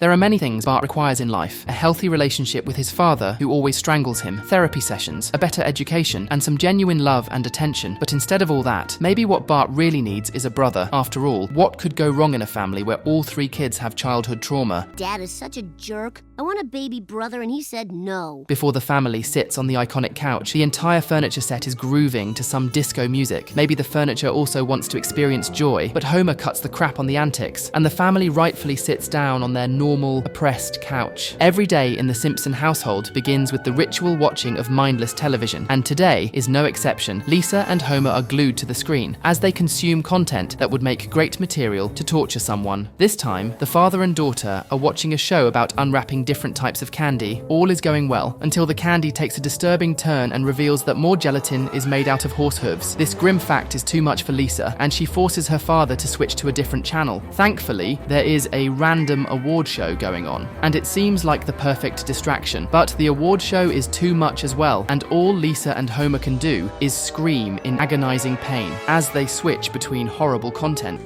There are many things Bart requires in life: a healthy relationship with his father, who always strangles him, therapy sessions, a better education, and some genuine love and attention. But instead of all that, maybe what Bart really needs is a brother. After all, what could go wrong in a family where all three kids have childhood trauma? Dad is such a jerk. I want a baby brother and he said no. Before the family sits on the iconic couch, the entire furniture set is grooving to some disco music. Maybe the furniture also wants to experience joy, but Homer cuts the crap on the antics, and the family rightfully sits down on their normal, oppressed couch. Every day in the Simpson household begins with the ritual watching of mindless television, and today is no exception. Lisa and Homer are glued to the screen as they consume content that would make great material to torture someone. This time, the father and daughter are watching a show about unwrapping different types of candy. All is going well until the candy takes a disturbing turn and reveals that more gelatin is made out of horse hooves. This grim fact is too much for Lisa, and she forces her father to switch to a different channel. Thankfully, there is a random award show going on, and it seems like the perfect distraction. But the award show is too much as well, and all Lisa and Homer can do is scream in agonizing pain as they switch between horrible content.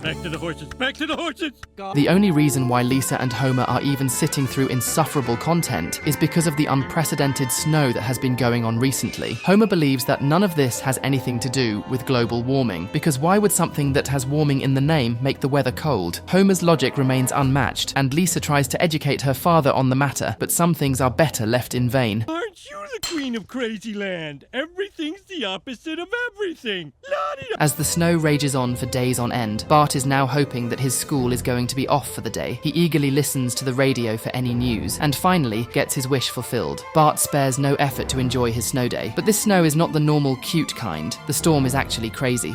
Back to the horses! Back to the horses! The only reason why Lisa and Homer are even sitting through insufferable content is because of the unprecedented snow that has been going on recently. Homer believes that none of this has anything to do with global warming, because why would something that has warming in the name make the weather cold? Homer's logic remains unmatched, and Lisa tries to educate her father on the matter, but some things are better left in vain. Aren't you the queen of crazy land? Everything's the opposite of everything! La-di-da. As the snow rages on for days on end, Bart is now hoping that his school is going to be off for the day. He eagerly listens to the radio for any news, and finally gets his wish fulfilled. Bart spares no effort to enjoy his snow day, but this snow is not the normal cute kind. The storm is actually crazy.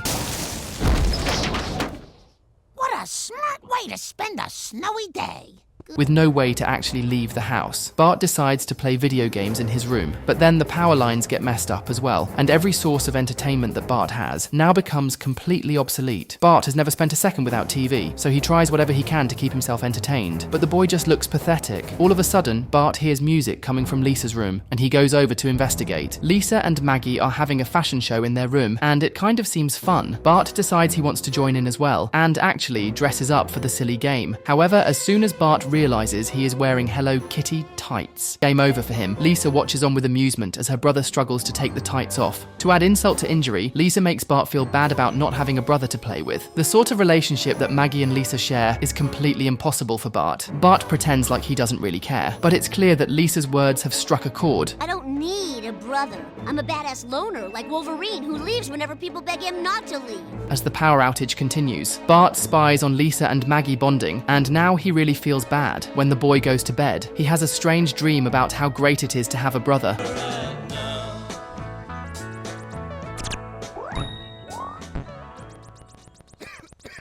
What a smart way to spend a snowy day. With no way to actually leave the house, Bart decides to play video games in his room, but then the power lines get messed up as well, and every source of entertainment that Bart has now becomes completely obsolete. Bart has never spent a second without TV, so he tries whatever he can to keep himself entertained, but the boy just looks pathetic. All of a sudden, Bart hears music coming from Lisa's room, and he goes over to investigate. Lisa and Maggie are having a fashion show in their room, and it kind of seems fun. Bart decides he wants to join in as well, and actually dresses up for the silly game. However, as soon as Bart realizes he is wearing Hello Kitty tights, game over for him. Lisa watches on with amusement as her brother struggles to take the tights off. To add insult to injury, Lisa makes Bart feel bad about not having a brother to play with. The sort of relationship that Maggie and Lisa share is completely impossible for Bart. Bart pretends like he doesn't really care, but it's clear that Lisa's words have struck a chord. I don't need a brother. I'm a badass loner like Wolverine who leaves whenever people beg him not to leave. As the power outage continues, Bart spies on Lisa and Maggie bonding, and now he really feels bad. When the boy goes to bed, he has a strange dream about how great it is to have a brother.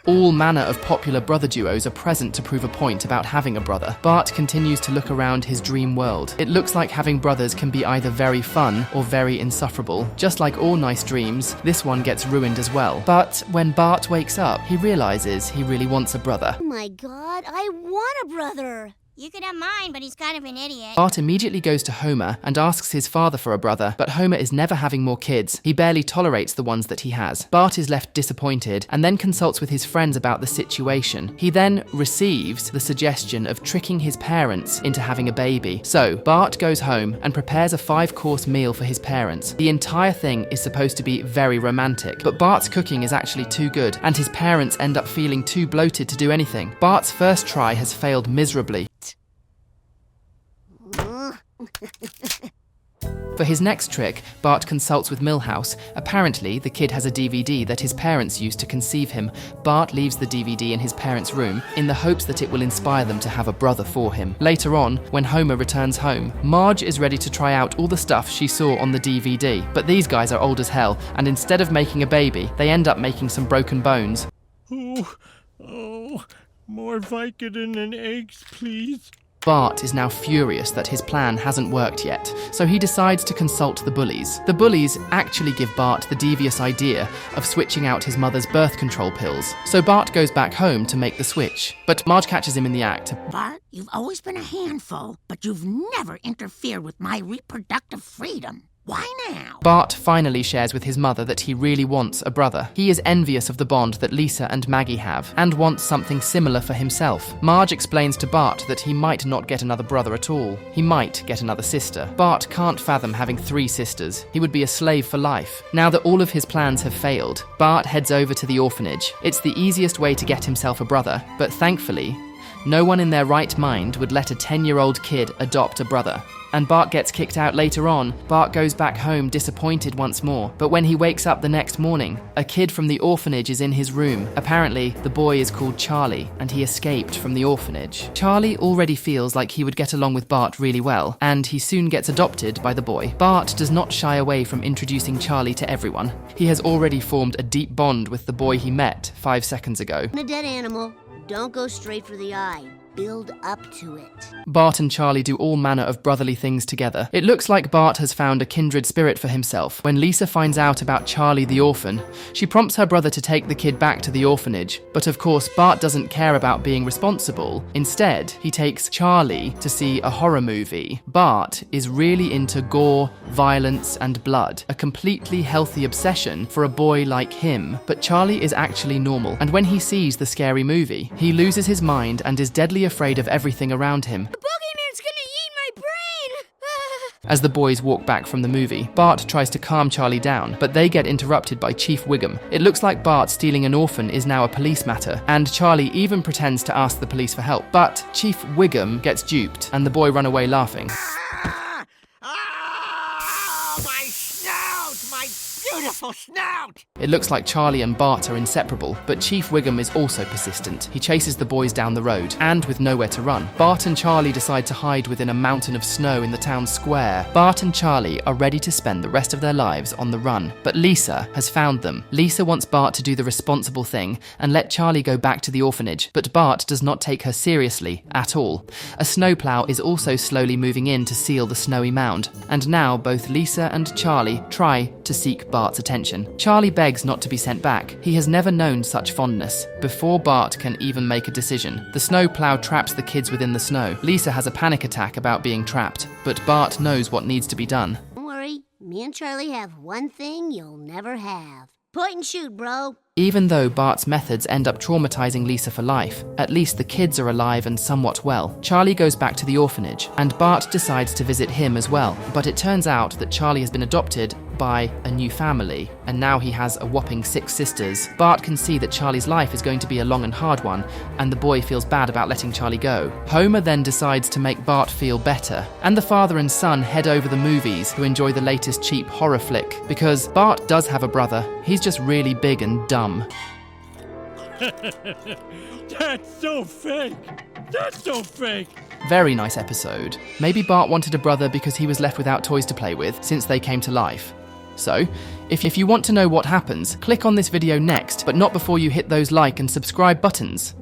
All manner of popular brother duos are present to prove a point about having a brother. Bart continues to look around his dream world. It looks like having brothers can be either very fun or very insufferable. Just like all nice dreams, this one gets ruined as well. But when Bart wakes up, he realizes he really wants a brother. Oh my God, I want a brother. You could have mine, but he's kind of an idiot. Bart immediately goes to Homer and asks his father for a brother, but Homer is never having more kids. He barely tolerates the ones that he has. Bart is left disappointed and then consults with his friends about the situation. He then receives the suggestion of tricking his parents into having a baby. So, Bart goes home and prepares a 5-course meal for his parents. The entire thing is supposed to be very romantic, but Bart's cooking is actually too good, and his parents end up feeling too bloated to do anything. Bart's first try has failed miserably. For his next trick, Bart consults with Milhouse. Apparently, the kid has a DVD that his parents used to conceive him. Bart leaves the DVD in his parents' room in the hopes that it will inspire them to have a brother for him. Later on, when Homer returns home, Marge is ready to try out all the stuff she saw on the DVD. But these guys are old as hell, and instead of making a baby, they end up making some broken bones. Oh, more Vicodin and eggs, please. Bart is now furious that his plan hasn't worked yet, so he decides to consult the bullies. The bullies actually give Bart the devious idea of switching out his mother's birth control pills, so Bart goes back home to make the switch. But Marge catches him in the act. Bart, you've always been a handful, but you've never interfered with my reproductive freedom. Why now? Bart finally shares with his mother that he really wants a brother. He is envious of the bond that Lisa and Maggie have, and wants something similar for himself. Marge explains to Bart that he might not get another brother at all. He might get another sister. Bart can't fathom having 3 sisters. He would be a slave for life. Now that all of his plans have failed, Bart heads over to the orphanage. It's the easiest way to get himself a brother, but thankfully, no one in their right mind would let a 10-year-old kid adopt a brother. And Bart gets kicked out later on. Bart goes back home disappointed once more. But when he wakes up the next morning, a kid from the orphanage is in his room. Apparently, the boy is called Charlie, and he escaped from the orphanage. Charlie already feels like he would get along with Bart really well, and he soon gets adopted by the boy. Bart does not shy away from introducing Charlie to everyone. He has already formed a deep bond with the boy he met 5 seconds ago. A dead animal. Don't go straight for the eye. Build up to it. Bart and Charlie do all manner of brotherly things together. It looks like Bart has found a kindred spirit for himself. When Lisa finds out about Charlie the orphan, she prompts her brother to take the kid back to the orphanage. But of course, Bart doesn't care about being responsible. Instead, he takes Charlie to see a horror movie. Bart is really into gore, violence, and blood. A completely healthy obsession for a boy like him. But Charlie is actually normal, and when he sees the scary movie, he loses his mind and is deadly afraid of everything around him. The boogeyman's gonna eat my brain! As the boys walk back from the movie, Bart tries to calm Charlie down, but they get interrupted by Chief Wiggum. It looks like Bart stealing an orphan is now a police matter, and Charlie even pretends to ask the police for help. But Chief Wiggum gets duped, and the boy run away laughing. My snout! My beautiful snout! It looks like Charlie and Bart are inseparable, but Chief Wiggum is also persistent. He chases the boys down the road, and with nowhere to run, Bart and Charlie decide to hide within a mountain of snow in the town square. Bart and Charlie are ready to spend the rest of their lives on the run, but Lisa has found them. Lisa wants Bart to do the responsible thing and let Charlie go back to the orphanage, but Bart does not take her seriously at all. A snowplow is also slowly moving in to seal the snowy mound, and now both Lisa and Charlie try to seek Bart's attention. Charlie begs not to be sent back. He has never known such fondness. Before Bart can even make a decision, the snowplow traps the kids within the snow. Lisa has a panic attack about being trapped, but Bart knows what needs to be done. Don't worry. Me and Charlie have one thing you'll never have. Point and shoot, bro. Even though Bart's methods end up traumatizing Lisa for life, at least the kids are alive and somewhat well. Charlie goes back to the orphanage, and Bart decides to visit him as well. But it turns out that Charlie has been adopted by a new family, and now he has a whopping 6 sisters. Bart can see that Charlie's life is going to be a long and hard one, and the boy feels bad about letting Charlie go. Homer then decides to make Bart feel better, and the father and son head over the movies to enjoy the latest cheap horror flick, because Bart does have a brother. He's just really big and dumb. That's so fake! That's so fake! Very nice episode. Maybe Bart wanted a brother because he was left without toys to play with since they came to life. So, if you want to know what happens, click on this video next, but not before you hit those like and subscribe buttons.